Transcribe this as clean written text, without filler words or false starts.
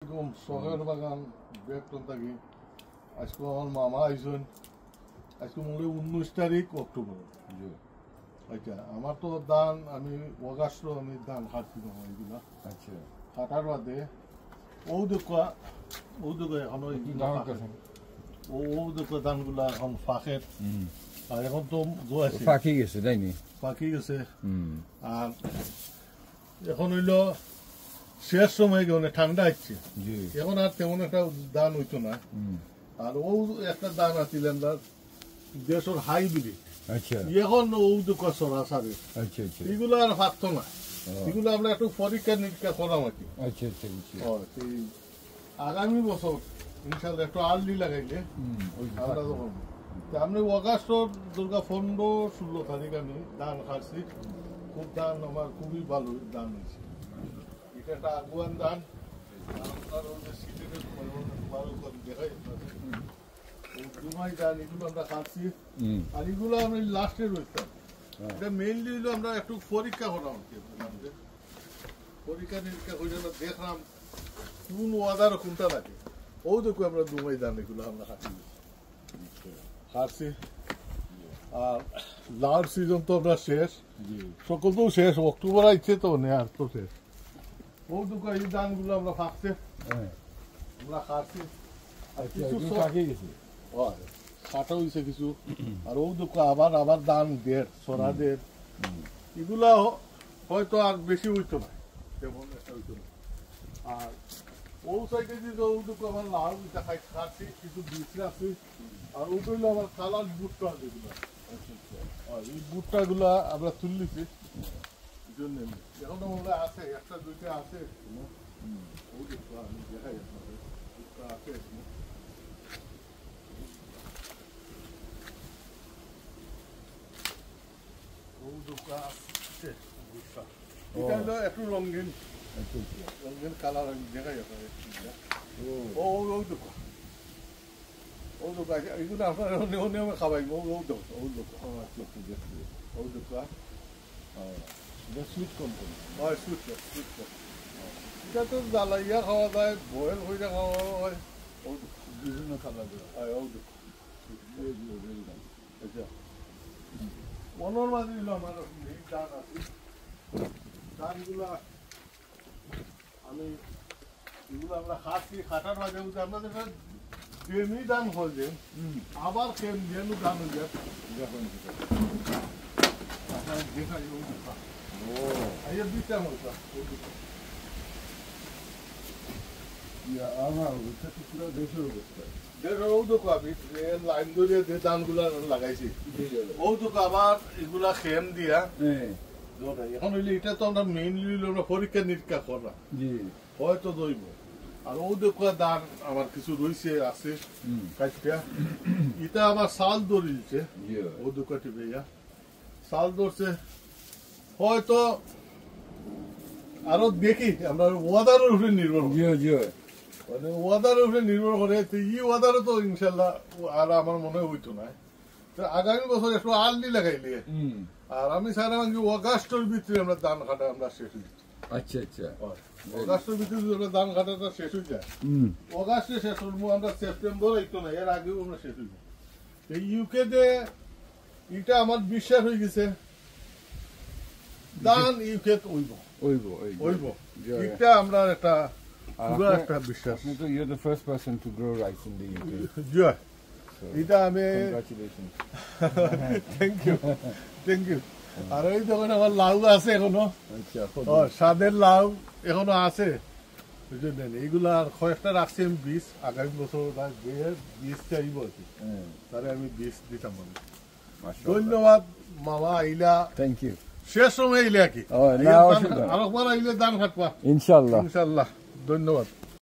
আলাইকুম শখের বাগান বেতন থাকি আজকে আমার মামা আইসেন আজকে মনে 19 তারিখ অক্টোবর আচ্ছা আমার তো দান আমি অগাস্ট আমি দান খাচ্ছি এগুলা আচ্ছা কাটার বাদে ও দেখা এখন ও দেখা ধানগুলা এখন ফাঁকের আর এখন তো ফাঁকি গেছে তাইনি ফাঁকি গেছে আর এখন হইল শেষ সময় গেলে ঠান্ডা হচ্ছে এখন আর তেমন একটা দান হইতো না আর ও একটা দান আছিল দেশের হাইব্রিড এখন ও দুঃখ সরাসরি এগুলো আর পারতো না এগুলো আমরা একটু পরীক্ষা নিরীক্ষা করাম আর কি আগামী বছর ইনশাল্লাহ একটু আর্লি লাগাইলে আমরা আমি অগাস্ট দুর্গা 15-16 তারিখ আমি ধান খাচ্ছি খুব ধান আমার খুবই ভালো ধান হয়েছে এটা একটা আগুয়ান ধান আপনার ভালো করে দেখাই জুমাই ধান এগুলো আমরা খাচ্ছি আর এগুলো আমি লাস্টে রয়েছিলাম এটা মেইনলি হলো আমরা একটু পরীক্ষা করলাম পরীক্ষা নিরীক্ষা করে দেখলাম কোন ওয়াদার কোনটা লাগে ও দেখো আমরা জুমাই ধান এগুলো আমরা খাচ্ছি আর লাউড সিজন তো আমরা শেষ সকল তো শেষ অক্টোবর আইছে তো নেয়ার তো শেষ ও দুঃখ এই ধানগুলো আমরা ফাঁকছে আমরা খাচ্ছি আর কিছু খাটা হয়েছে কিছু আর ও দুঃখ আবার ধান দের সরা দের এগুলা হয়তো আর বেশি হইতো না তেমন একটা হইতো না আর ও সাইডে যে ও দুঃখ আমার লাউ খাচ্ছি কিছু বিক্রি আছে আর ওটা হইলো আমার কালার ভুট্টা যেগুলো এই ভুট্টা গুলা আমরা তুললিছি এখন মনে আছে একটা দুইটা আছে আমি দেখাই ভুট্টা আছে এটা হলো একটু রঙিন কালার আমি দেখাই ও দুঃখ ও দুঃখ এগুলো আপনার নিয়মে খাবাই ও দুঃখ সুইট কোম্পানি হয় সুইট এটা তো জ্বালাইয়া খাওয়া যায় বয়েল হয়ে খাওয়া হয় ও বিভিন্ন কালার হয় ও দুঃখ আচ্ছা মনের মাঝে দিল আমার দান আছে দানগুলা আমি এগুলো আমরা খাচ্ছি খাটার মাঝে আপনাদের কেমনি দান হয়ে যায় আবার কেম যেন দান হয়ে যায় দেখাই ও দিতাম আমার পুরো দেশের অবস্থা লাইন ধরিয়ে যে ধানগুলা লাগাইছি ও তো আবার এগুলা খেম দিয়া এখন হইলে এটা তো আমরা মেইনলি আমরা পরীক্ষা নিরীক্ষা করা হয়তো দইব আর ও দেখা দান আমার কিছু রয়েছে আছে এটা আবার সাল ধরিছে ও দোকাটি ভাইয়া সাল ধরছে হয়তো আরো দেখি আমরা ওয়াদারের উপরে নির্ভর মানে ওয়াদারের উপরে নির্ভর করে ই ওয়াদারও তো ইনশাল্লাহ আর আমার মনে হইতো না আগামী বছর একটু আর্লি লাগাইলে আর আমি স্যার অগাস্টের ভিতরে আমরা ধান কাটা আমরা শেষ হয়ে যাচ্ছি অগাস্টের ভিতরে আমরা ধান কাটাটা শেষ হয়ে যায় অগাস্টে শেষ হবো আমরা সেপ্টেম্বর হইতো না এর আগেও আমরা শেষ হয়ে যাই এই ইউকে তে এটা আমার বিশ্বাস হয়ে গেছে ধান ইউকে হইব এটা আমরা একটা বিশ্বাস you're the first person to grow rice in the UK. Yeah. এটা আমি থ্যাংক ইউ আর ওই দোকানে আমার লাউ আছে এখনো স্বাদের লাউ এখনো আছে বুঝলেন এইগুলা কয়েকটা রাখছি আমি বীজ আগামী বছর বীজ চাইব আর কি তাহলে আমি বীজ দিতাম ধন্যবাদ মামা আইলা থ্যাংক ইউ শেষ সময় আইলে আর কি আরেকবার আইলে দান খাটবা ইনশাল্লাহ ধন্যবাদ